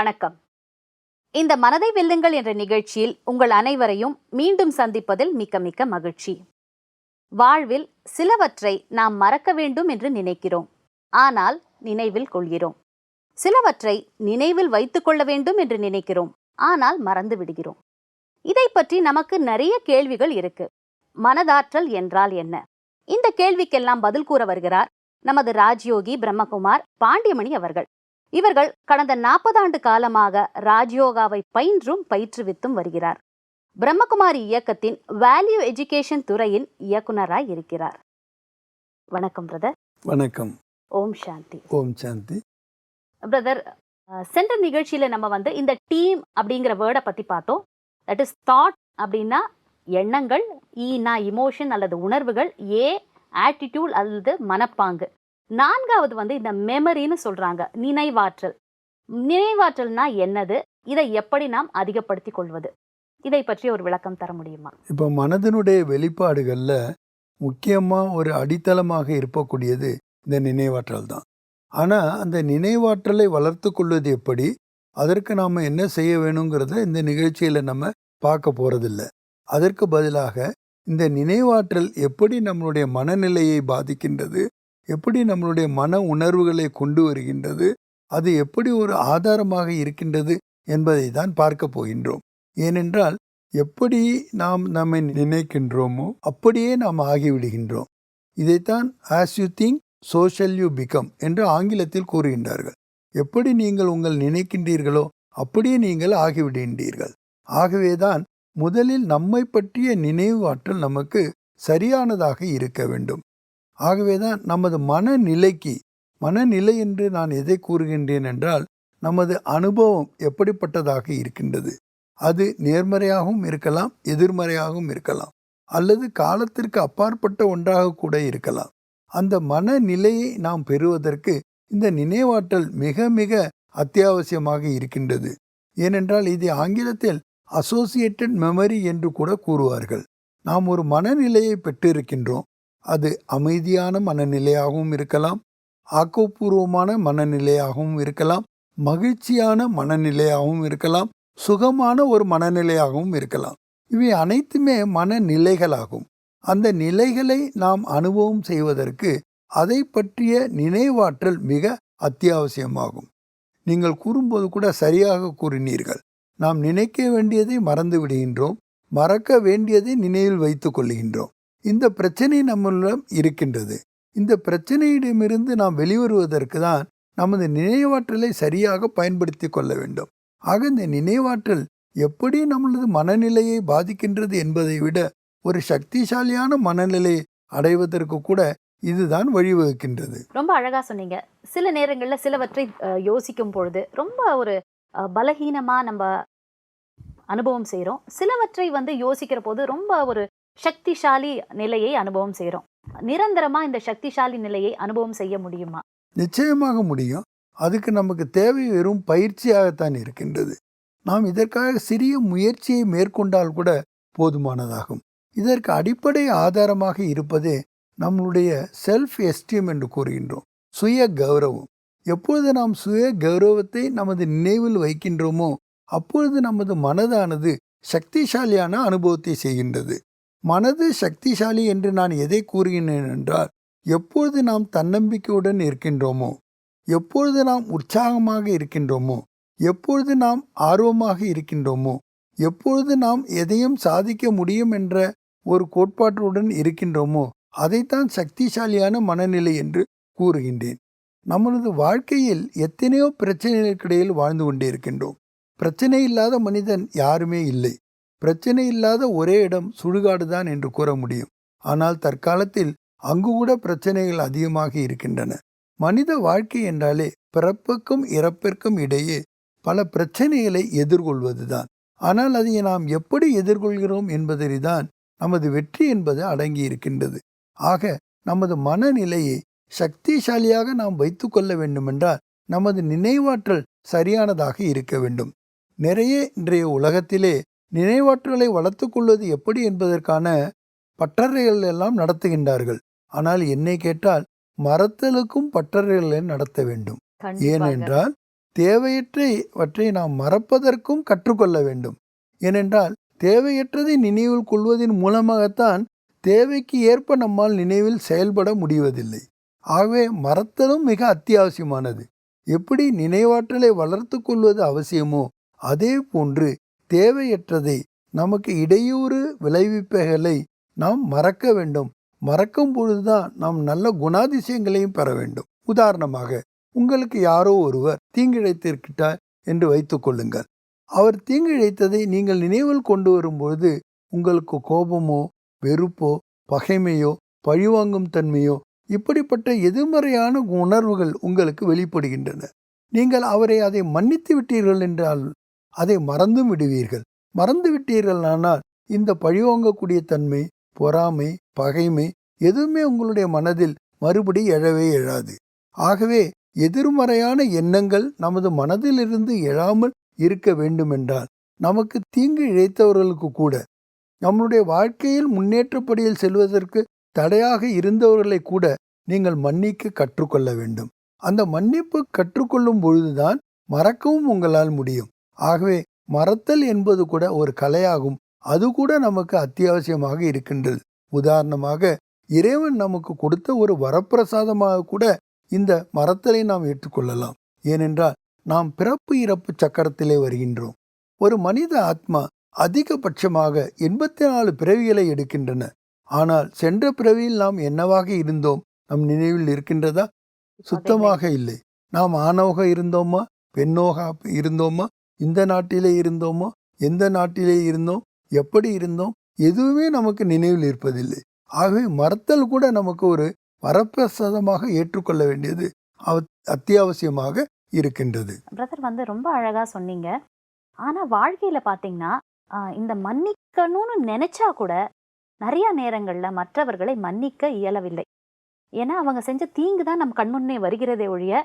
வணக்கம். இந்த மனதை வெல்லுங்கள் என்ற நிகழ்ச்சியில் உங்கள் அனைவரையும் மீண்டும் சந்திப்பதில் மிக்க மிக்க மகிழ்ச்சி. வாழ்வில் சிலவற்றை நாம் மறக்க வேண்டும் என்று நினைக்கிறோம், ஆனால் நினைவில் கொள்கிறோம். சிலவற்றை நினைவில் வைத்துக் கொள்ள வேண்டும் என்று நினைக்கிறோம், ஆனால் மறந்து விடுகிறோம். இதை பற்றி நமக்கு நிறைய கேள்விகள் இருக்கு. மனதாற்றல் என்றால் என்ன? இந்த கேள்விக்கெல்லாம் பதில் கூற வருகிறார் நமது ராஜயோகி பிரம்மகுமார் பாண்டியமணி அவர்கள். இவர்கள் கடந்த 40 ஆண்டு காலமாக ராஜயோகாவை பயின்றும் பயிற்றுவித்தும் வருகிறார். பிரம்மகுமாரி இயக்கத்தின் வேல்யூ எஜுகேஷன் துறையின் இயக்குனராய் இருக்கிறார். வணக்கம் பிரதர். வணக்கம். ஓம் சாந்தி. ஓம் சாந்தி. பிரதர், சென்ற நிகழ்ச்சியில நம்ம இந்த டீம் அப்படிங்கிற வேர்டை பத்தி பார்த்தோம். தட் இஸ் தாட் அப்படின்னா எண்ணங்கள், ஈனா இமோஷன் அல்லது உணர்வுகள், ஏ ஆட்டிடியூட் அல்லது மனப்பாங்கு, 4வது இந்த மெமரின்னு சொல்றாங்க, நினைவாற்றல். நினைவாற்றல்னா என்னது? இதை எப்படி நாம் அதிகப்படுத்திக் கொள்வது? இதை பற்றி ஒரு விளக்கம் தர முடியுமா? இப்போ மனதினுடைய வெளிப்பாடுகளில் முக்கியமாக ஒரு அடித்தளமாக இருக்கக்கூடியது இந்த நினைவாற்றல் தான். ஆனால் அந்த நினைவாற்றலை வளர்த்து கொள்வது எப்படி, அதற்கு நாம் என்ன செய்ய வேணுங்கிறத இந்த நிகழ்ச்சியில் நம்ம பார்க்க போகிறதில்ல. அதற்கு பதிலாக இந்த நினைவாற்றல் எப்படி நம்மளுடைய மனநிலையை பாதிக்கின்றது, எப்படி நம்மளுடைய மன உணர்வுகளை கொண்டு வருகின்றது, அது எப்படி ஒரு ஆதாரமாக இருக்கின்றது என்பதை தான் பார்க்க போகின்றோம். ஏனென்றால் எப்படி நாம் நம்மை நினைக்கின்றோமோ அப்படியே நாம் ஆகிவிடுகின்றோம். இதைத்தான் as you think so shall you become என்று ஆங்கிலத்தில் கூறுகின்றார்கள். எப்படி நீங்கள் உங்கள் நினைக்கின்றீர்களோ அப்படியே நீங்கள் ஆகிவிடுகின்றீர்கள். ஆகவேதான் முதலில் நம்மை பற்றிய நினைவு ஆற்றல் நமக்கு சரியானதாக இருக்க வேண்டும். ஆகவேதான் நமது மனநிலை என்று நான் எதை கூறுகின்றேன் என்றால், நமது அனுபவம் எப்படிப்பட்டதாக இருக்கின்றது. அது நேர்மறையாகவும் இருக்கலாம், எதிர்மறையாகவும் இருக்கலாம், அல்லது காலத்திற்கு அப்பாற்பட்ட ஒன்றாக கூட இருக்கலாம். அந்த மனநிலையை நாம் பெறுவதற்கு இந்த நினைவாற்றல் மிக மிக அத்தியாவசியமாக இருக்கின்றது. ஏனென்றால் இது ஆங்கிலத்தில் அசோசியேட்டட் மெமரி என்று கூட கூறுவார்கள். நாம் ஒரு மனநிலையை பெற்றிருக்கின்றோம். அது அமைதியான மனநிலையாகவும் இருக்கலாம், ஆக்கப்பூர்வமான மனநிலையாகவும் இருக்கலாம், மகிழ்ச்சியான மனநிலையாகவும் இருக்கலாம், சுகமான ஒரு மனநிலையாகவும் இருக்கலாம். இவை அனைத்துமே மனநிலைகளாகும். அந்த நிலைகளை நாம் அனுபவம் செய்வதற்கு அதை பற்றிய நினைவாற்றல் மிக அத்தியாவசியமாகும். நீங்கள் கூறும்போது கூட சரியாக கூறினீர்கள். நாம் நினைக்க வேண்டியதை மறந்து விடுகின்றோம், மறக்க வேண்டியதை நினைவில் வைத்துக் கொள்கின்றோம். இந்த பிரச்சனை நம்மளிடம் இருக்கின்றது. இந்த பிரச்சனையிடமிருந்து நாம் வெளிவருவதற்கு தான் நமது நினைவாற்றலை சரியாக பயன்படுத்தி கொள்ள வேண்டும். ஆக இந்த நினைவாற்றல் எப்படி நம்மளது மனநிலையை பாதிக்கின்றது என்பதை விட ஒரு சக்திசாலியான மனநிலையை அடைவதற்கு கூட இதுதான் வழிவகுக்கின்றது. ரொம்ப அழகா சொன்னீங்க. சில நேரங்களில் சிலவற்றை யோசிக்கும் பொழுது ரொம்ப ஒரு பலகீனமா நம்ம அனுபவம் செய்கிறோம். சிலவற்றை யோசிக்கிற போது ரொம்ப ஒரு சக்திசாலி நிலையை அனுபவம் செய்கிறோம். நிரந்தரமா இந்த சக்திசாலி நிலையை அனுபவம் செய்ய முடியுமா? நிச்சயமாக முடியும். அதுக்கு நமக்கு தேவை வெறும் பயிற்சியாகத்தான் இருக்கின்றது. நாம் இதற்காக சிறிய முயற்சியை மேற்கொண்டால் கூட போதுமானதாகும். இதற்கு அடிப்படை ஆதாரமாக இருப்பதே நம்மளுடைய செல்ஃப் எஸ்டீம் என்று கூறுகின்றோம், சுய கௌரவம். எப்பொழுது நாம் சுய கௌரவத்தை நமது நினைவில் வைக்கின்றோமோ அப்பொழுது நமது மனதானது சக்திசாலியான அனுபவத்தை செய்கின்றது. மனது சக்திசாலி என்று நான் எதை கூறுகிறேன் என்றால், எப்பொழுது நாம் தன்னம்பிக்கையுடன் இருக்கின்றோமோ, எப்பொழுது நாம் உற்சாகமாக இருக்கின்றோமோ, எப்பொழுது நாம் ஆர்வமாக இருக்கின்றோமோ, எப்பொழுது நாம் எதையும் சாதிக்க முடியும் என்ற ஒரு கோட்பாட்டுடன் இருக்கின்றோமோ அதைத்தான் சக்திசாலியான மனநிலை என்று கூறுகின்றேன். நம்மளது வாழ்க்கையில் எத்தனையோ பிரச்சனைகளுக்கிடையில் வாழ்ந்து கொண்டே இருக்கின்றோம். பிரச்சனை இல்லாத மனிதன் யாருமே இல்லை. பிரச்சனை இல்லாத ஒரே இடம் சுடுகாடு தான் என்று கூற முடியும். ஆனால் தற்காலத்தில் அங்கு கூட பிரச்சனைகள் அதிகமாக இருக்கின்றன. மனித வாழ்க்கை என்றாலே பிறப்புக்கும் இறப்பிற்கும் இடையே பல பிரச்சனைகளை எதிர்கொள்வதுதான். ஆனால் அதை நாம் எப்படி எதிர்கொள்கிறோம் என்பதில் தான் நமது வெற்றி என்பது அடங்கி இருக்கின்றது. ஆக நமது மனநிலையை சக்திசாலியாக நாம் வைத்து கொள்ள வேண்டுமென்றால் நமது நினைவாற்றல் சரியானதாக இருக்க வேண்டும். நிறைய இன்றைய உலகத்திலே நினைவாற்றலை வளர்த்து கொள்வது எப்படி என்பதற்கான பட்டறைகள் எல்லாம் நடத்துகின்றார்கள். ஆனால் என்னை கேட்டால் மறத்தலுக்கும் பட்டறைகளை நடத்த வேண்டும். ஏனென்றால் தேவையற்றவற்றை நாம் மறப்பதற்கும் கற்றுக்கொள்ள வேண்டும். ஏனென்றால் தேவையற்றதை நினைவில் கொள்வதன் மூலமாகத்தான் தேவைக்கு ஏற்ப நம்மால் நினைவில் செயல்பட முடிவதில்லை. ஆகவே மறத்தலும் மிக அத்தியாவசியமானது. எப்படி நினைவாற்றலை வளர்த்து கொள்வது அவசியமோ அதே போன்று தேவையற்றதை, நமக்கு இடையூறு விளைவிப்பவைகளை நாம் மறக்க வேண்டும். மறக்கும் பொழுதுதான் நாம் நல்ல குணாதிசயங்களையும் பெற வேண்டும். உதாரணமாக, உங்களுக்கு யாரோ ஒருவர் தீங்கிழைத்திருக்கிறார் என்று வைத்துக் கொள்ளுங்கள். அவர் தீங்கிழைத்ததை நீங்கள் நினைவில் கொண்டு வரும்பொழுது உங்களுக்கு கோபமோ, வெறுப்போ, பகைமையோ, பழிவாங்கும் தன்மையோ, இப்படிப்பட்ட எதிர்மறையான உணர்வுகள் உங்களுக்கு வெளிப்படுகின்றன. நீங்கள் அதை மன்னித்து விட்டீர்கள் என்றால் அதை மறந்தும் விடுவீர்கள். மறந்து விட்டீர்களானால் இந்த பழிவாங்கக்கூடிய தன்மை, பொறாமை, பகைமை எதுவுமே உங்களுடைய மனதில் மறுபடி எழவே எழாது. ஆகவே எதிர்மறையான எண்ணங்கள் நமது மனதிலிருந்து எழாமல் இருக்க வேண்டுமென்றால் நமக்கு தீங்கு இழைத்தவர்களுக்கு கூட, நம்முடைய வாழ்க்கையில் முன்னேற்றப்படியில் செல்வதற்கு தடையாக இருந்தவர்களை கூட நீங்கள் மன்னிக்க கற்றுக்கொள்ள வேண்டும். அந்த மன்னிப்பு கற்றுக்கொள்ளும் பொழுதுதான் மறக்கவும் உங்களால் முடியும். ஆகவே மறத்தல் என்பது கூட ஒரு கலையாகும். அது கூட நமக்கு அத்தியாவசியமாக இருக்கின்றது. உதாரணமாக, இறைவன் நமக்கு கொடுத்த ஒரு வரப்பிரசாதமாக கூட இந்த மறத்தலை நாம் ஏற்றுக்கொள்ளலாம். ஏனென்றால் நாம் பிறப்பு இறப்பு சக்கரத்திலே வருகின்றோம். ஒரு மனித ஆத்மா அதிகபட்சமாக 84 பிறவிகளை எடுக்கின்றன. ஆனால் சென்ற பிறவியில் நாம் என்னவாக இருந்தோம் நம் நினைவில் இருக்கின்றதா? சுத்தமாக இல்லை. நாம் ஆணாக இருந்தோமா, பெண்ணோக இருந்தோமா, இந்த நாட்டிலே இருந்தோமா, எந்த நாட்டிலே இருந்தோம், எப்படி இருந்தோம், எதுவுமே நமக்கு நினைவில் இருப்பதில்லை. ஆகவே மறத்தல் கூட நமக்கு ஒரு வரப்பிரசாதமாக ஏற்றுக்கொள்ள வேண்டியது அத்தியாவசியமாக இருக்கின்றது. பிரதர் ரொம்ப அழகா சொன்னீங்க. ஆனா வாழ்க்கையில பாத்தீங்கன்னா இந்த மன்னிக்கணும்னு நினைச்சா கூட நிறைய நேரங்கள்ல மற்றவர்களை மன்னிக்க இயலவில்லை. ஏன்னா அவங்க செஞ்ச தீங்கு தான் நம் கண்முன்னே வருகிறதே ஒழிய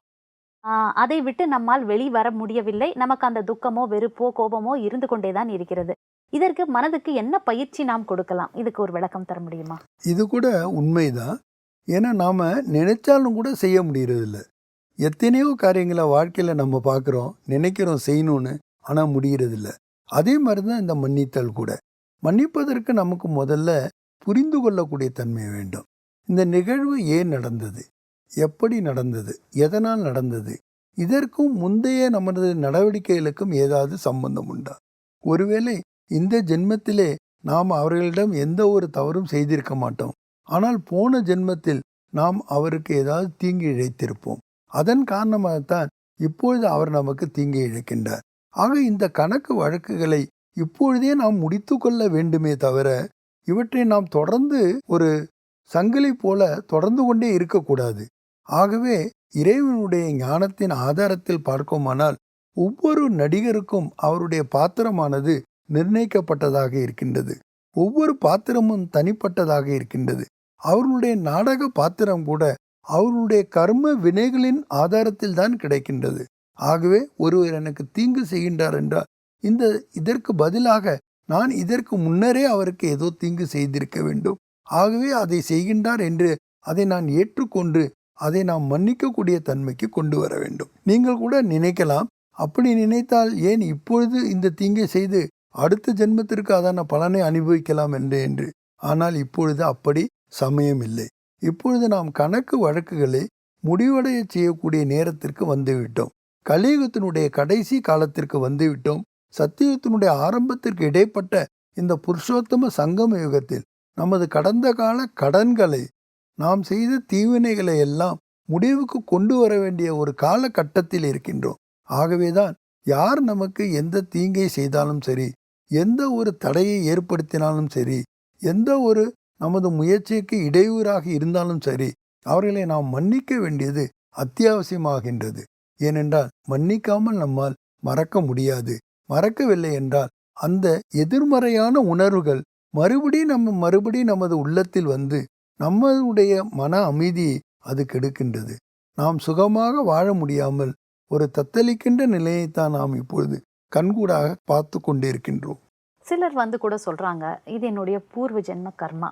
அதை விட்டு நம்மால் வெளிவர முடியவில்லை. நமக்கு அந்த துக்கமோ, வெறுப்போ, கோபமோ இருந்து கொண்டேதான் இருக்கிறது. இதற்கு மனதுக்கு என்ன பயிற்சி நாம் கொடுக்கலாம்? இதுக்கு ஒரு விளக்கம் தர முடியுமா? இது கூட உண்மைதான். ஏன்னா நாம நினைச்சாலும் கூட செய்ய முடியறதில்ல. எத்தனையோ காரியங்களை வாழ்க்கையில நம்ம பார்க்குறோம், நினைக்கிறோம் செய்யணும்னு, ஆனால் முடிகிறதில்ல. அதே மாதிரி தான் இந்த மன்னித்தல் கூட. மன்னிப்பதற்கு நமக்கு முதல்ல புரிந்து கொள்ளக்கூடிய தன்மை வேண்டும். இந்த நிகழ்வு ஏன் நடந்தது, எப்படி நடந்தது, எதனால் நடந்தது, இதற்கும் முந்தைய நமது நடவடிக்கைகளுக்கும் ஏதாவது சம்பந்தம் உண்டா? ஒருவேளை இந்த ஜென்மத்திலே நாம் அவர்களிடம் எந்த ஒரு தவறும் செய்திருக்க மாட்டோம். ஆனால் போன ஜென்மத்தில் நாம் அவருக்கு ஏதாவது தீங்கு இழைத்திருப்போம். அதன் காரணமாகத்தான் இப்பொழுது அவர் நமக்கு தீங்கு இழைக்கின்றார். ஆக இந்த கணக்கு வழக்குகளை இப்பொழுதே நாம் முடித்து கொள்ள வேண்டுமே தவிர, இவற்றை நாம் தொடர்ந்து ஒரு சங்கிலி போல தொடர்ந்து கொண்டே இருக்கக்கூடாது. ஆகவே இறைவனுடைய ஞானத்தின் ஆதாரத்தில் பார்க்குமானால் ஒவ்வொரு நடிகருக்கும் அவருடைய பாத்திரமானது நிர்ணயிக்கப்பட்டதாக இருக்கின்றது. ஒவ்வொரு பாத்திரமும் தனிப்பட்டதாக இருக்கின்றது. அவர்களுடைய நாடக பாத்திரம் கூட அவர்களுடைய கர்ம வினைகளின் ஆதாரத்தில் தான் கிடைக்கின்றது. ஆகவே ஒருவர் எனக்கு தீங்கு செய்கின்றார் என்றால் இதற்கு பதிலாக நான் இதற்கு முன்னரே அவருக்கு ஏதோ தீங்கு செய்திருக்க வேண்டும். ஆகவே அதை செய்கின்றார் என்று அதை நான் ஏற்றுக்கொண்டு அதை நாம் மன்னிக்கக்கூடிய தன்மைக்கு கொண்டு வர வேண்டும். நீங்கள் கூட நினைக்கலாம், அப்படி நினைத்தால் ஏன் இப்பொழுது இந்த தீங்கை செய்து அடுத்த ஜென்மத்திற்கு அதான பலனை அனுபவிக்கலாம் என்று. ஆனால் இப்பொழுது அப்படி சமயம் இல்லை. இப்பொழுது நாம் கணக்கு வழக்குகளை முடிவடைய செய்யக்கூடிய நேரத்திற்கு வந்துவிட்டோம். கலியுகத்தினுடைய கடைசி காலத்திற்கு வந்துவிட்டோம். சத்தியுகத்தினுடைய ஆரம்பத்திற்கு இடைப்பட்ட இந்த புருஷோத்தம சங்கம யுகத்தில் நமது கடந்த கால கடன்களை, நாம் செய்த தீவினைகளை எல்லாம் முடிவுக்கு கொண்டு வர வேண்டிய ஒரு காலகட்டத்தில் இருக்கின்றோம். ஆகவேதான் யார் நமக்கு எந்த தீங்கை செய்தாலும் சரி, எந்த ஒரு தடையை ஏற்படுத்தினாலும் சரி, எந்த ஒரு நமது முயற்சிக்கு இடையூறாக இருந்தாலும் சரி, அவர்களை நாம் மன்னிக்க வேண்டியது அத்தியாவசியமாகின்றது. ஏனென்றால் மன்னிக்காமல் நம்மால் மறக்க முடியாது. மறக்கவில்லை என்றால் அந்த எதிர்மறையான உணர்வுகள் மறுபடி நமது உள்ளத்தில் வந்து நம்மளுடைய மன அமைதியை அது கெடுக்கின்றது. நாம் சுகமாக வாழ முடியாமல் ஒரு தத்தளிக்கின்ற நிலையைத்தான் நாம் இப்பொழுது கண்கூடாக பார்த்து கொண்டிருக்கின்றோம். சிலர் கூட சொல்றாங்க, இது என்னுடைய பூர்வ ஜென்ம கர்மா.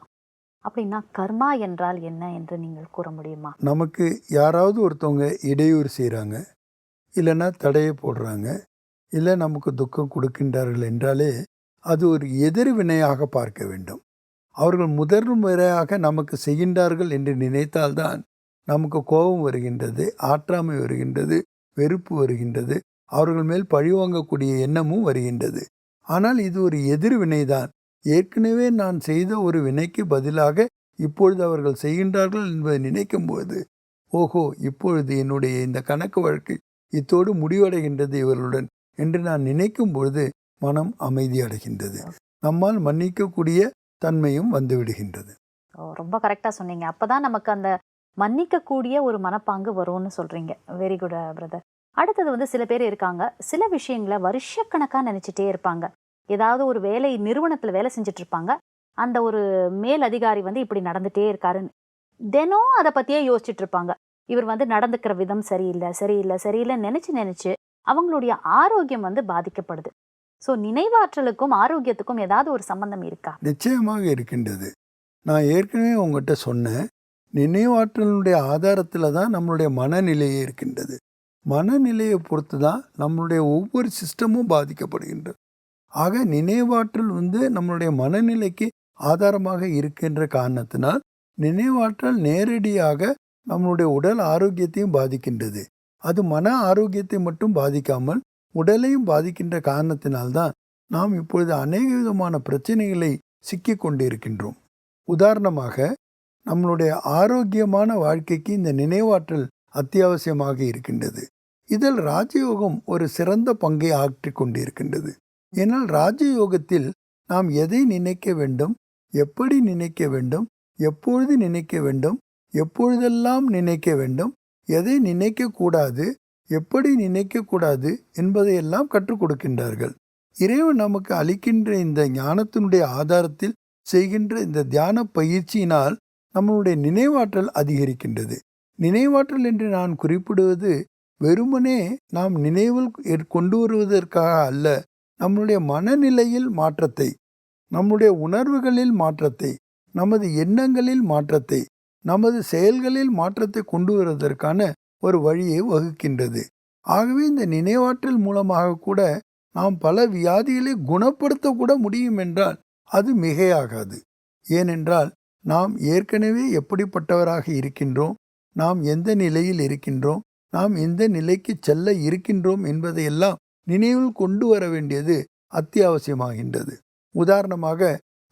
அப்படின்னா கர்மா என்றால் என்ன என்று நீங்கள் கூற முடியுமா? நமக்கு யாராவது ஒருத்தவங்க இடையூறு செய்கிறாங்க, இல்லைன்னா தடையை போடுறாங்க, இல்லை நமக்கு துக்கம் கொடுக்கின்றார்கள் என்றாலே அது ஒரு எதிர்வினையாக பார்க்க வேண்டும். அவர்கள் முதல் முறையாக நமக்கு செய்கின்றார்கள் என்று நினைத்தால்தான் நமக்கு கோபம் வருகின்றது, ஆற்றாமை வருகின்றது, வெறுப்பு வருகின்றது, அவர்கள் மேல் பழிவாங்கக்கூடிய எண்ணமும் வருகின்றது. ஆனால் இது ஒரு எதிர்வினைதான். ஏற்கனவே நான் செய்த ஒரு வினைக்கு பதிலாக இப்பொழுது அவர்கள் செய்கின்றார்கள் என்பதை நினைக்கும்போது, ஓஹோ, இப்பொழுது என்னுடைய இந்த கணக்கு வழக்கு இத்தோடு முடிவடைகின்றது இவர்களுடன் என்று நான் நினைக்கும் பொழுது மனம் அமைதி அடைகின்றது. நம்மால் மன்னிக்கக்கூடிய தன்மையும் வந்து விடுகின்றது. ரொம்ப கரெக்டா சொன்னீங்க. அப்பதான் நமக்கு அந்த மன்னிக்கக்கூடிய ஒரு மனப்பாங்கு வரும்னு சொல்றீங்க. Very good brother. அடுத்தது வந்து சில பேர் இருக்காங்க, சில விஷயங்களை வருஷக்கணக்கா நினைச்சிட்டே இருப்பாங்க. ஏதாவது ஒரு வேலை நிறுவனத்துல வேலை செஞ்சுட்டு இருப்பாங்க. அந்த ஒரு மேல் அதிகாரி வந்து இப்படி நடந்துட்டே இருக்காருன்னு தினம் அதை பத்தியே யோசிச்சுட்டு இருப்பாங்க. இவர் வந்து நடந்துக்கிற விதம் சரியில்லை சரியில்லை சரியில்லை நினைச்சு நினைச்சு அவங்களுடைய ஆரோக்கியம் வந்து பாதிக்கப்படுது. ஸோ நினைவாற்றலுக்கும் ஆரோக்கியத்துக்கும் ஏதாவது ஒரு சம்பந்தம் இருக்கா? நிச்சயமாக இருக்கின்றது. நான் ஏற்கனவே உங்கள்கிட்ட சொன்னேன், நினைவாற்றலுடைய ஆதாரத்தில் தான் நம்மளுடைய மனநிலையே இருக்கின்றது. மனநிலையை பொறுத்து தான் நம்மளுடைய ஒவ்வொரு சிஸ்டமும் பாதிக்கப்படுகின்றது. ஆக நினைவாற்றல் வந்து நம்மளுடைய மனநிலைக்கு ஆதாரமாக இருக்கின்ற காரணத்தினால் நினைவாற்றல் நேரடியாக நம்மளுடைய உடல் ஆரோக்கியத்தையும் பாதிக்கின்றது. அது மன ஆரோக்கியத்தை மட்டும் பாதிக்காமல் உடலையும் பாதிக்கின்ற காரணத்தினால்தான் நாம் இப்பொழுது அநேக விதமான பிரச்சனைகளை சிக்கி கொண்டு இருக்கின்றோம். உதாரணமாக, நம்மளுடைய ஆரோக்கியமான வாழ்க்கைக்கு இந்த நினைவாற்றல் அத்தியாவசியமாக இருக்கின்றது. இதில் ராஜயோகம் ஒரு சிறந்த பங்கை ஆற்றிக் கொண்டிருக்கின்றது. ஏனால் ராஜயோகத்தில் நாம் எதை நினைக்க வேண்டும், எப்படி நினைக்க வேண்டும், எப்பொழுது நினைக்க வேண்டும், எப்பொழுதெல்லாம் நினைக்க வேண்டும், எதை நினைக்கக்கூடாது, எப்படி நினைக்கக்கூடாது என்பதையெல்லாம் கற்றுக் கொடுக்கின்றார்கள். இறைவன் நமக்கு அளிக்கின்ற இந்த ஞானத்தினுடைய ஆதாரத்தில் செய்கின்ற இந்த தியான பயிற்சியினால் நம்மளுடைய நினைவாற்றல் அதிகரிக்கின்றது. நினைவாற்றல் என்று நான் குறிப்பிடுவது வெறுமனே நாம் நினைவில் கொண்டு வருவதற்காக அல்ல, நம்முடைய மனநிலையில் மாற்றத்தை, நம்முடைய உணர்வுகளில் மாற்றத்தை, நமது எண்ணங்களில் மாற்றத்தை, நமது செயல்களில் மாற்றத்தை கொண்டு வருவதற்கான ஒரு வழியை வகுக்கின்றது. ஆகவே இந்த நினைவாற்றல் மூலமாக கூட நாம் பல வியாதிகளை குணப்படுத்த கூட முடியும் என்றால் அது மிகையாகாது. ஏனென்றால் நாம் ஏற்கனவே எப்படிப்பட்டவராக இருக்கின்றோம், நாம் எந்த நிலையில் இருக்கின்றோம், நாம் எந்த நிலைக்கு செல்ல இருக்கின்றோம் என்பதையெல்லாம் நினைவில் கொண்டு வர வேண்டியது அத்தியாவசியமாகின்றது. உதாரணமாக,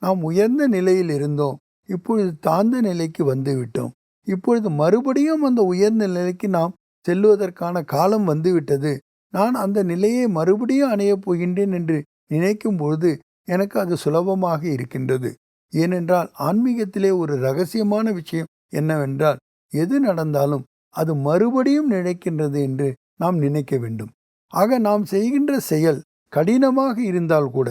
நாம் உயர்ந்த நிலையில் இருந்தோம், இப்பொழுது தாழ்ந்த நிலைக்கு வந்துவிட்டோம். இப்பொழுது மறுபடியும் அந்த உயர்ந்த நிலைக்கு நாம் செல்வதற்கான காலம் வந்துவிட்டது. நான் அந்த நிலையை மறுபடியும் அடையப் போகின்றேன் என்று நினைக்கும் பொழுது எனக்கு அது சுலபமாக இருக்கின்றது. ஏனென்றால் ஆன்மீகத்திலே ஒரு ரகசியமான விஷயம் என்னவென்றால், எது நடந்தாலும் அது மறுபடியும் நினைக்கின்றது என்று நாம் நினைக்க வேண்டும். ஆக நாம் செய்கின்ற செயல் கடினமாக இருந்தால் கூட,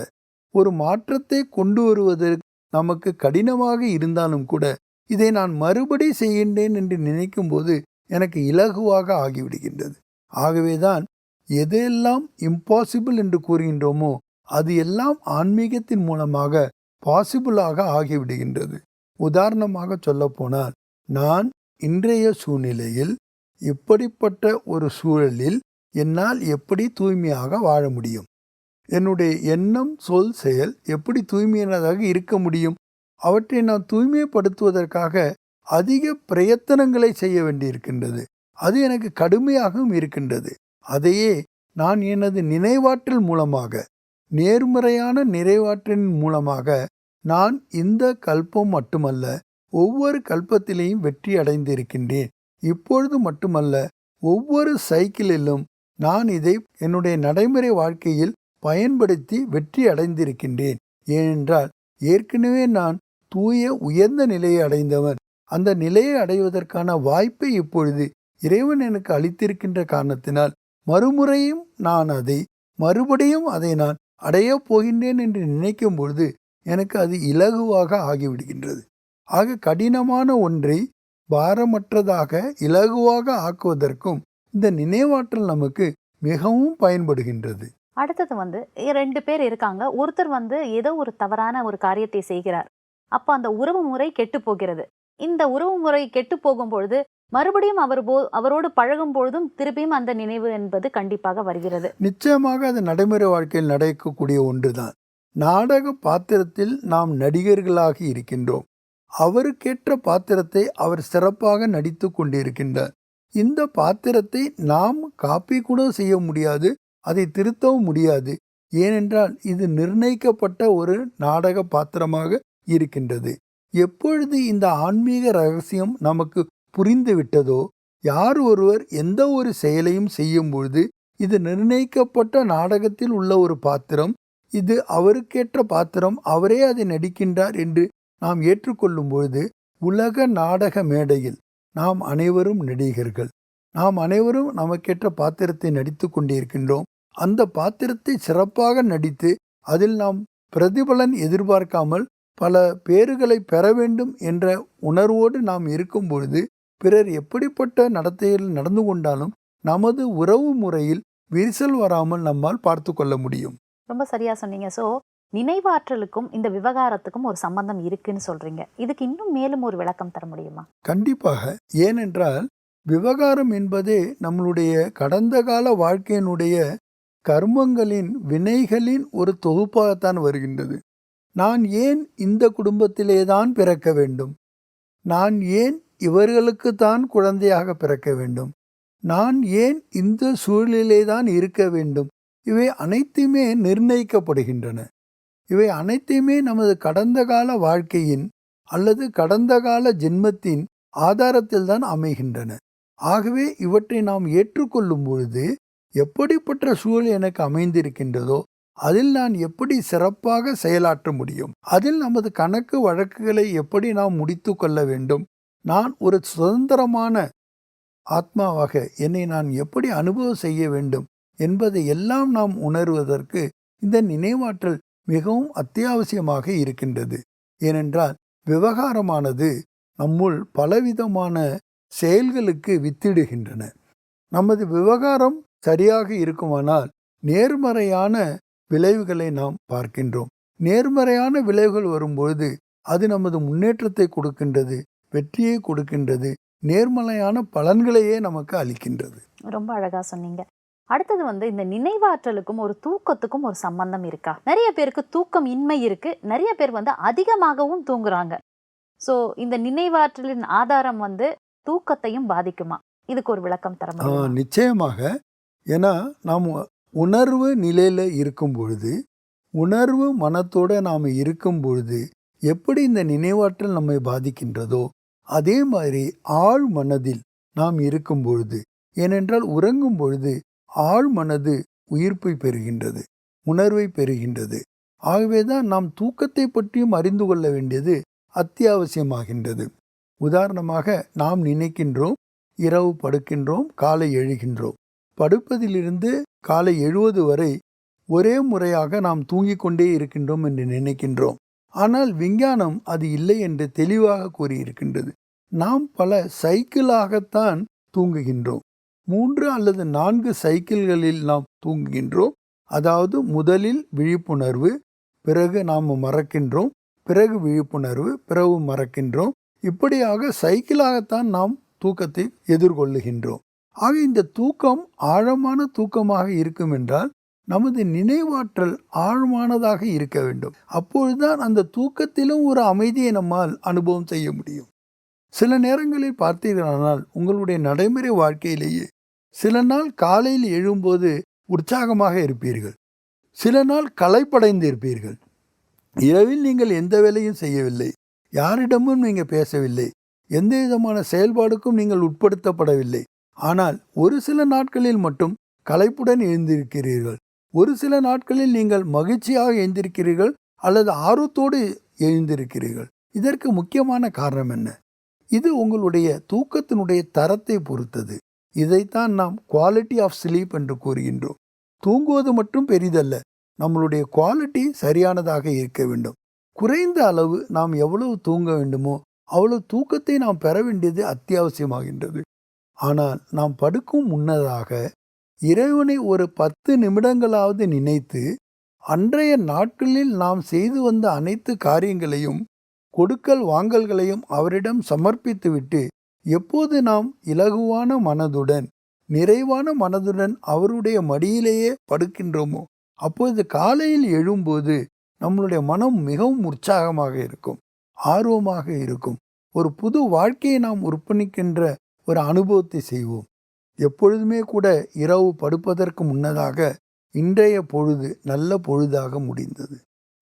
ஒரு மாற்றத்தை கொண்டு வருவதற்கு நமக்கு கடினமாக இருந்தாலும் கூட, இதை நான் மறுபடி செய்கின்றேன் என்று நினைக்கும் போது எனக்கு இலகுவாக ஆகிவிடுகின்றது. ஆகவேதான் எதெல்லாம் இம்பாசிபிள் என்று கூறுகின்றோமோ அது எல்லாம் ஆன்மீகத்தின் மூலமாக பாசிபிளாக ஆகிவிடுகின்றது. உதாரணமாக சொல்லப்போனால், நான் இன்றைய சூழ்நிலையில் இப்படிப்பட்ட ஒரு சூழலில் என்னால் எப்படி தூய்மையாக வாழ முடியும், என்னுடைய எண்ணம், சொல், செயல் எப்படி தூய்மையானதாக இருக்க முடியும், அவற்றை நான் தூய்மைப்படுத்துவதற்காக அதிக பிரயத்தனங்களை செய்ய வேண்டியிருக்கின்றது. அது எனக்கு கடுமையாகவும் இருக்கின்றது. அதையே நான் எனது நினைவாற்றல் மூலமாக, நேர்மறையான நிறைவாற்றலின் மூலமாக நான் இந்த கல்பம் மட்டுமல்ல, ஒவ்வொரு கல்பத்திலேயும் வெற்றி அடைந்திருக்கின்றேன். இப்பொழுது மட்டுமல்ல, ஒவ்வொரு சைக்கிளிலும் நான் இதை என்னுடைய நடைமுறை வாழ்க்கையில் பயன்படுத்தி வெற்றி அடைந்திருக்கின்றேன். ஏனென்றால் ஏற்கனவே நான் தூய உயர்ந்த நிலையை அடைந்தவன். அந்த நிலையை அடைவதற்கான வாய்ப்பை இப்பொழுது இறைவன் எனக்கு அளித்திருக்கின்ற காரணத்தினால் மறுமுறையும் நான் மறுபடியும் அதை நான் அடையப் போகின்றேன் என்று நினைக்கும் பொழுது எனக்கு அது இலகுவாக ஆகிவிடுகின்றது. ஆக கடினமான ஒன்றை பாரமற்றதாக இலகுவாக ஆக்குவதற்கும் இந்த நினைவாற்றல் நமக்கு மிகவும் பயன்படுகின்றது. அடுத்தது வந்து 2 பேர் இருக்காங்க. ஒருத்தர் வந்து ஏதோ ஒரு தவறான ஒரு காரியத்தை செய்கிறார். அப்ப அந்த உறவு முறை கெட்டு போகிறது. இந்த உறவு முறை கெட்டு போகும் பொழுது மறுபடியும் அவரோடு பழகும் பொழுதும் திருப்பியும் அந்த நினைவு என்பது கண்டிப்பாக வருகிறது. நிச்சயமாக அது நடைமுறை வாழ்க்கையில் நடக்கக்கூடிய ஒன்றுதான். நாடக பாத்திரத்தில் நாம் நடிகர்களாகி இருக்கின்றோம். அவருக்கேற்ற பாத்திரத்தை அவர் சிறப்பாக நடித்து கொண்டிருக்கின்றார். இந்த பாத்திரத்தை நாம் காப்பி கூட செய்ய முடியாது, அதை திருத்தவும் முடியாது. ஏனென்றால் இது நிர்ணயிக்கப்பட்ட ஒரு நாடக பாத்திரமாக இருக்கின்றது. எப்பொழுது இந்த ஆன்மீக ரகசியம் நமக்கு புரிந்து விட்டதோ, யார் ஒருவர் எந்த ஒரு செயலையும் செய்யும் பொழுது இது நிர்ணயிக்கப்பட்ட நாடகத்தில் உள்ள ஒரு பாத்திரம், இது அவருக்கேற்ற பாத்திரம், அவரே அதை நடிக்கின்றார் என்று நாம் ஏற்றுக்கொள்ளும் பொழுது உலக நாடக மேடையில் நாம் அனைவரும் நடிகர்கள். நாம் அனைவரும் நமக்கேற்ற பாத்திரத்தை நடித்து கொண்டிருக்கின்றோம். அந்த பாத்திரத்தை சிறப்பாக நடித்து அதில் நாம் பிரதிபலன் எதிர்பார்க்காமல் பல பேறுகளை பெற வேண்டும் என்ற உணர்வோடு நாம் இருக்கும் பொழுது பிறர் எப்படிப்பட்ட நடத்தையில் நடந்து கொண்டாலும் நமது உறவு முறையில் விரிசல் வராமல் நம்மால் பார்த்து கொள்ள முடியும். ரொம்ப சரியா சொன்னீங்க. ஸோ நினைவாற்றலுக்கும் இந்த விவகாரத்துக்கும் ஒரு சம்பந்தம் இருக்குன்னு சொல்றீங்க. இதுக்கு இன்னும் மேலும் ஒரு விளக்கம் தர முடியுமா? கண்டிப்பாக. ஏனென்றால் விவகாரம் என்பதே நம்மளுடைய கடந்த கால வாழ்க்கையினுடைய கர்மங்களின் வினைகளின் ஒரு தொகுப்பாகத்தான் வருகின்றது. நான் ஏன் இந்த குடும்பத்திலே தான் பிறக்க வேண்டும்? நான் ஏன் இவர்களுக்கு தான் குழந்தையாக பிறக்க வேண்டும்? நான் ஏன் இந்த சூழலிலே தான் இருக்க வேண்டும்? இவை அனைத்துமே நிர்ணயிக்கப்படுகின்றன. இவை அனைத்தையுமே நமது கடந்த கால வாழ்க்கையின் அல்லது கடந்த கால ஜென்மத்தின் ஆதாரத்தில் தான் அமைகின்றன. ஆகவே இவற்றை நாம் ஏற்றுக்கொள்ளும் பொழுது எப்படிப்பட்ட சூழல் எனக்கு அமைந்திருக்கின்றதோ அதில் நான் எப்படி சிறப்பாக செயலாற்ற முடியும், அதில் நமது கணக்கு வழக்குகளை எப்படி நாம் முடித்து கொள்ள வேண்டும், நான் ஒரு சுதந்திரமான ஆத்மாவாக என்னை நான் எப்படி அனுபவம் செய்ய வேண்டும் என்பதை எல்லாம் நாம் உணர்வதற்கு இந்த நினைவாற்றல் மிகவும் அத்தியாவசியமாக இருக்கின்றது. ஏனென்றால் விவகாரமானது நம்முள் பலவிதமான செயல்களுக்கு வித்திடுகின்றன. நமது விவகாரம் சரியாக இருக்குமானால் நேர்மறையான விளைவுகளை நாம் பார்க்கின்றோம். நேர்மறையான விளைவுகள் வரும்பொழுது அது நமது முன்னேற்றத்தை கொடுக்கின்றது, வெற்றியை கொடுக்கின்றது, நேர்மறையான பலன்களையே நமக்கு அளிக்கின்றது. ரொம்ப அழகா சொன்னீங்க. அடுத்தது இந்த நினைவாற்றலுக்கும் ஒரு தூக்கத்துக்கும் ஒரு சம்பந்தம் இருக்கா? நிறைய பேருக்கு தூக்கம் இன்மை இருக்கு, நிறைய பேர் அதிகமாகவும் தூங்குறாங்க. ஸோ இந்த நினைவாற்றலின் ஆதாரம் தூக்கத்தையும் பாதிக்குமா? இதுக்கு ஒரு விளக்கம் தர முடியுமா? நிச்சயமாக. ஏன்னா நாம் உணர்வு நிலையில் இருக்கும் பொழுது, உணர்வு மனத்தோடு நாம் இருக்கும் பொழுது எப்படி இந்த நினைவாற்றல் நம்மை பாதிக்கின்றதோ அதே மாதிரி ஆழ் மனதில் நாம் இருக்கும் பொழுது, ஏனென்றால் உறங்கும் பொழுது ஆழ் மனது உயிர்ப்பை பெறுகின்றது, உணர்வை பெறுகின்றது. ஆகவேதான் நாம் தூக்கத்தை பற்றியும் அறிந்து கொள்ள வேண்டியது அத்தியாவசியமாகின்றது. உதாரணமாக நாம் நினைக்கின்றோம், இரவு படுக்கின்றோம், காலை எழுகின்றோம். படுப்பதிலிருந்து காலை எழுவது வரை ஒரே முறையாக நாம் தூங்கிக் கொண்டே இருக்கின்றோம் என்று நினைக்கின்றோம். ஆனால் விஞ்ஞானம் அது இல்லை என்று தெளிவாக கூறியிருக்கின்றது. நாம் பல சைக்கிளாகத்தான் தூங்குகின்றோம். 3 அல்லது 4 சைக்கிள்களில் நாம் தூங்குகின்றோம். அதாவது முதலில் விழிப்புணர்வு, பிறகு நாம் மறக்கின்றோம், பிறகு விழிப்புணர்வு, பிறகு மறக்கின்றோம். இப்படியாக சைக்கிளாகத்தான் நாம் தூக்கத்தை எதிர்கொள்ளுகின்றோம். ஆக இந்த தூக்கம் ஆழமான தூக்கமாக இருக்கும் என்றால் நமது நினைவாற்றல் ஆழமானதாக இருக்க வேண்டும். அப்பொழுதுதான் அந்த தூக்கத்திலும் ஒரு அமைதியை நம்மால் அனுபவம் செய்ய முடியும். சில நேரங்களில் பார்த்தீர்களானால் உங்களுடைய நடைமுறை வாழ்க்கையிலேயே சில நாள் காலையில் எழும்போது உற்சாகமாக இருப்பீர்கள், சில நாள் களைப்படைந்து இருப்பீர்கள். இரவில் நீங்கள் எந்த வேலையும் செய்யவில்லை, யாரிடமும் நீங்கள் பேசவில்லை, எந்த விதமான செயல்பாடுக்கும் நீங்கள் உட்படுத்தப்படவில்லை. ஆனால் ஒரு சில நாட்களில் மட்டும் களைப்புடன் எழுந்திருக்கிறீர்கள். ஒரு சில நாட்களில் நீங்கள் மகிழ்ச்சியாக எழுந்திருக்கிறீர்கள் அல்லது ஆர்வத்தோடு எழுந்திருக்கிறீர்கள். இதற்கு முக்கியமான காரணம் என்ன? இது உங்களுடைய தூக்கத்தினுடைய தரத்தை பொறுத்தது. இதைத்தான் நாம் குவாலிட்டி ஆஃப் ஸ்லீப் என்று கூறுகின்றோம். தூங்குவது மட்டும் பெரிதல்ல, நம்மளுடைய குவாலிட்டி சரியானதாக இருக்க வேண்டும். குறைந்த அளவு நாம் எவ்வளவு தூங்க வேண்டுமோ அவ்வளவு தூக்கத்தை நாம் பெற வேண்டியது அத்தியாவசியமாகின்றது. ஆனால் நாம் படுக்கும் முன்னதாக இறைவனை ஒரு 10 நிமிடங்களாவது நினைத்து அன்றைய நாட்களில் நாம் செய்து வந்த அனைத்து காரியங்களையும் கொடுக்கல் வாங்கல்களையும் அவரிடம் சமர்ப்பித்துவிட்டு எப்போது நாம் இலகுவான மனதுடன் நிறைவான மனதுடன் அவருடைய மடியிலேயே படுக்கின்றோமோ அப்பொழுது காலையில் எழும்போது நம்மளுடைய மனம் மிகவும் உற்சாகமாக இருக்கும், ஆர்வமாக இருக்கும். ஒரு புது வாழ்க்கையை நாம் உற்பத்திக்கின்ற ஒரு அனுபவத்தை செய்வோம். எப்பொழுதுமே கூட இரவு படுப்பதற்கு முன்னதாக இன்றைய பொழுது நல்ல பொழுதாக முடிந்தது,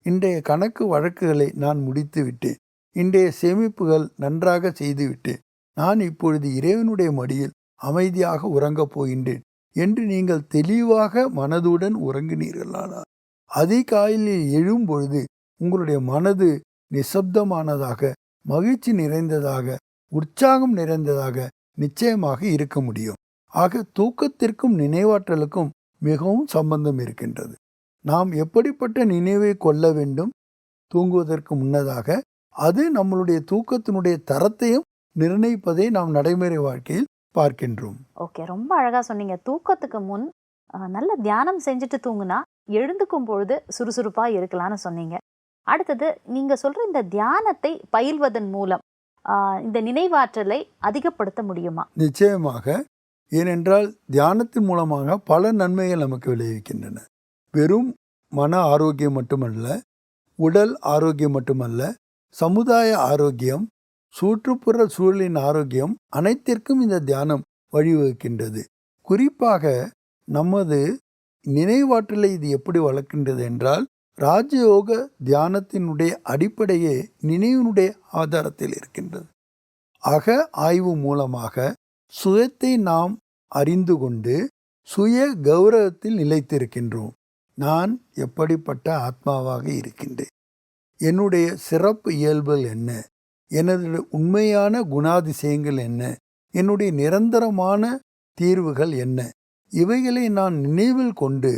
இன்றைய கணக்கு வழக்குகளை நான் முடித்துவிட்டேன், இன்றைய சேமிப்புகள் நன்றாக செய்துவிட்டு நான் இப்பொழுது இறைவனுடைய மடியில் அமைதியாக உறங்கப் போகின்றேன் என்று நீங்கள் தெளிவாக மனதுடன் உறங்கினீர்களானால் அதிகாலையில் எழும்பொழுது உங்களுடைய மனது நிசப்தமானதாக, மகிழ்ச்சி நிறைந்ததாக, உற்சாகம் நிறைந்ததாக நிச்சயமாக இருக்க முடியும். ஆக தூக்கத்திற்கும் நினைவாற்றலுக்கும் மிகவும் சம்பந்தம் இருக்கின்றது. நாம் எப்படிப்பட்ட நினைவை கொள்ள வேண்டும் தூங்குவதற்கு முன்னதாக, அது நம்மளுடைய தூக்கத்தினுடைய தரத்தையும் நிர்ணயிப்பதை நாம் நடைமுறை வாழ்க்கையில் பார்க்கின்றோம். ஓகே, ரொம்ப அழகா சொன்னீங்க. தூக்கத்துக்கு முன் நல்ல தியானம் செஞ்சுட்டு தூங்குனா எழுந்துக்கும் பொழுது சுறுசுறுப்பா இருக்கலாம்னு சொன்னீங்க. அடுத்தது, நீங்க சொல்ற இந்த தியானத்தை பயில்வதன் மூலம் இந்த நினைவாற்றலை அதிகப்படுத்த முடியுமா? நிச்சயமாக. ஏனென்றால் தியானத்தின் மூலமாக பல நன்மைகள் நமக்கு விளைவிக்கின்றன. வெறும் மன ஆரோக்கியம் மட்டுமல்ல, உடல் ஆரோக்கியம் மட்டுமல்ல, சமுதாய ஆரோக்கியம், சுற்றுப்புற சூழலின் ஆரோக்கியம் அனைத்திற்கும் இந்த தியானம் வழிவகுக்கின்றது. குறிப்பாக நமது நினைவாற்றலை இது எப்படி வளர்க்கின்றது என்றால், ராஜயோக தியானத்தினுடைய அடிப்படையே நினைவினுடைய ஆதாரத்தில் இருக்கின்றது. அக ஆய்வு மூலமாக சுயத்தை நாம் அறிந்து கொண்டு சுய கௌரவத்தில் நிலைத்திருக்கின்றோம். நான் எப்படிப்பட்ட ஆத்மாவாக இருக்கின்றேன், என்னுடைய சிறப்பு இயல்புகள் என்ன, எனது உண்மையான குணாதிசயங்கள் என்ன, என்னுடைய நிரந்தரமான தீர்வுகள் என்ன, இவைகளை நான் நினைவில் கொண்டு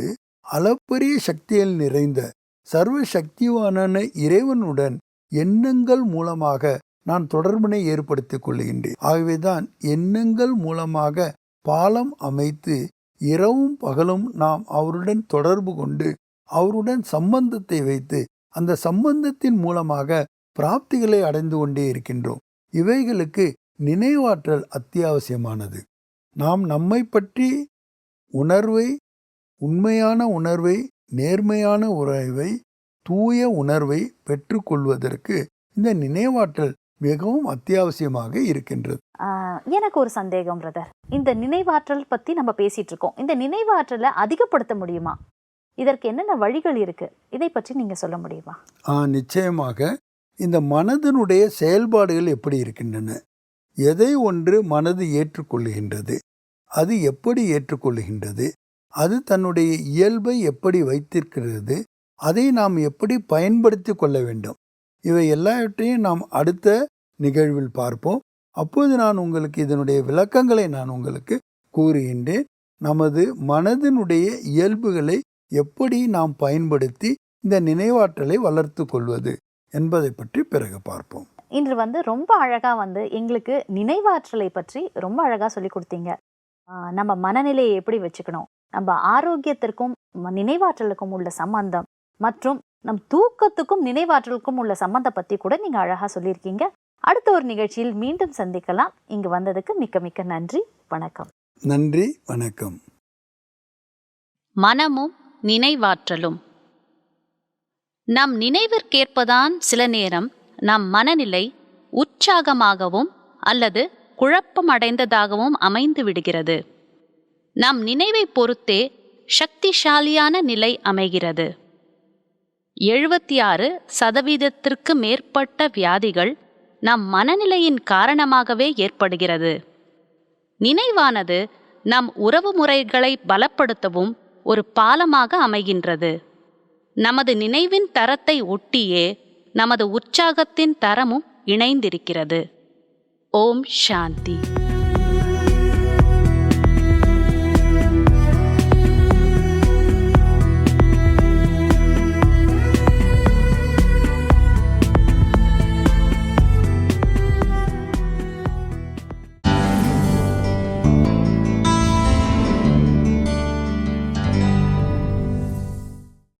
அளப்பரிய சக்தியில் நிறைந்த சர்வ சக்திவான இறைவனுடன் எண்ணங்கள் மூலமாக நான் தொடர்பினை ஏற்படுத்திக் கொள்கின்றேன். ஆகவேதான் எண்ணங்கள் மூலமாக பாலம் அமைத்து இரவும் பகலும் நாம் அவருடன் தொடர்பு கொண்டு அவருடன் சம்பந்தத்தை வைத்து அந்த சம்பந்தத்தின் மூலமாக பிராப்திகளை அடைந்து கொண்டே இருக்கின்றோம். இவைகளுக்கு நினைவாற்றல் அத்தியாவசியமானது. நாம் நம்மை பற்றி உணர்வை, உண்மையான உணர்வை, நேர்மையான உணர்வை, தூய உணர்வை பெற்றுக்கொள்வதற்கு இந்த நினைவாற்றல் மிகவும் அத்தியாவசியமாக இருக்கின்றது. எனக்கு ஒரு சந்தேகம் பிரதர். இந்த நினைவாற்றல் பத்தி நம்ம பேசிட்டு இருக்கோம். இந்த நினைவாற்றலை அதிகப்படுத்த முடியுமா? இதற்கு என்னென்ன வழிகள் இருக்கு, இதை பற்றி நீங்க சொல்ல முடியுமா? நிச்சயமாக. இந்த மனதினுடைய செயல்பாடுகள் எப்படி இருக்கின்றன, எதை ஒன்று மனது ஏற்றுக்கொள்ளுகின்றது, அது எப்படி ஏற்றுக்கொள்ளுகின்றது, அது தன்னுடைய இயல்பை எப்படி வைத்திருக்கிறது, அதை நாம் எப்படி பயன்படுத்தி கொள்ள வேண்டும், இவை எல்லாவற்றையும் நாம் அடுத்த நிகழ்வில் பார்ப்போம். அப்போது நான் உங்களுக்கு இதனுடைய விளக்கங்களை நான் உங்களுக்கு கூறுகின்றேன். நமது மனதினுடைய இயல்புகளை எப்படி நாம் பயன்படுத்தி இந்த நினைவாற்றலை வளர்த்து கொள்வது என்பதை பற்றி பிறகு பார்ப்போம். இன்று ரொம்ப அழகா எங்களுக்கு நினைவாற்றலை பற்றி ரொம்ப அழகா சொல்லி கொடுத்தீங்க. நம்ம மனநிலையை எப்படி வச்சுக்கணும், நம்ம ஆரோக்கியத்திற்கும் நினைவாற்றலுக்கும் உள்ள சம்பந்தம், மற்றும் நம் தூக்கத்துக்கும் நினைவாற்றலுக்கும் உள்ள சம்பந்தம் பத்தி கூட நீங்க அழகா சொல்லியிருக்கீங்க. அடுத்த ஒரு நிகழ்ச்சியில் மீண்டும் சந்திக்கலாம். இங்கு வந்ததுக்கு மிக்க மிக்க நன்றி. வணக்கம். நன்றி, வணக்கம். மனமும் நினைவாற்றலும். நம் நினைவிற்கேற்பதான் சில நேரம் நம் மனநிலை உற்சாகமாகவும் அல்லது குழப்பமடைந்ததாகவும் அமைந்து விடுகிறது. நம் நினைவை பொறுத்தே சக்திசாலியான நிலை அமைகிறது. 76% மேற்பட்ட வியாதிகள் நம் மனநிலையின் காரணமாகவே ஏற்படுகிறது. நினைவானது நம் உறவு முறைகளை பலப்படுத்தவும் ஒரு பாலமாக அமைகின்றது. நமது நினைவின் தரத்தை ஒட்டியே நமது உற்சாகத்தின் தரமும் இணைந்திருக்கிறது. ஓம் சாந்தி.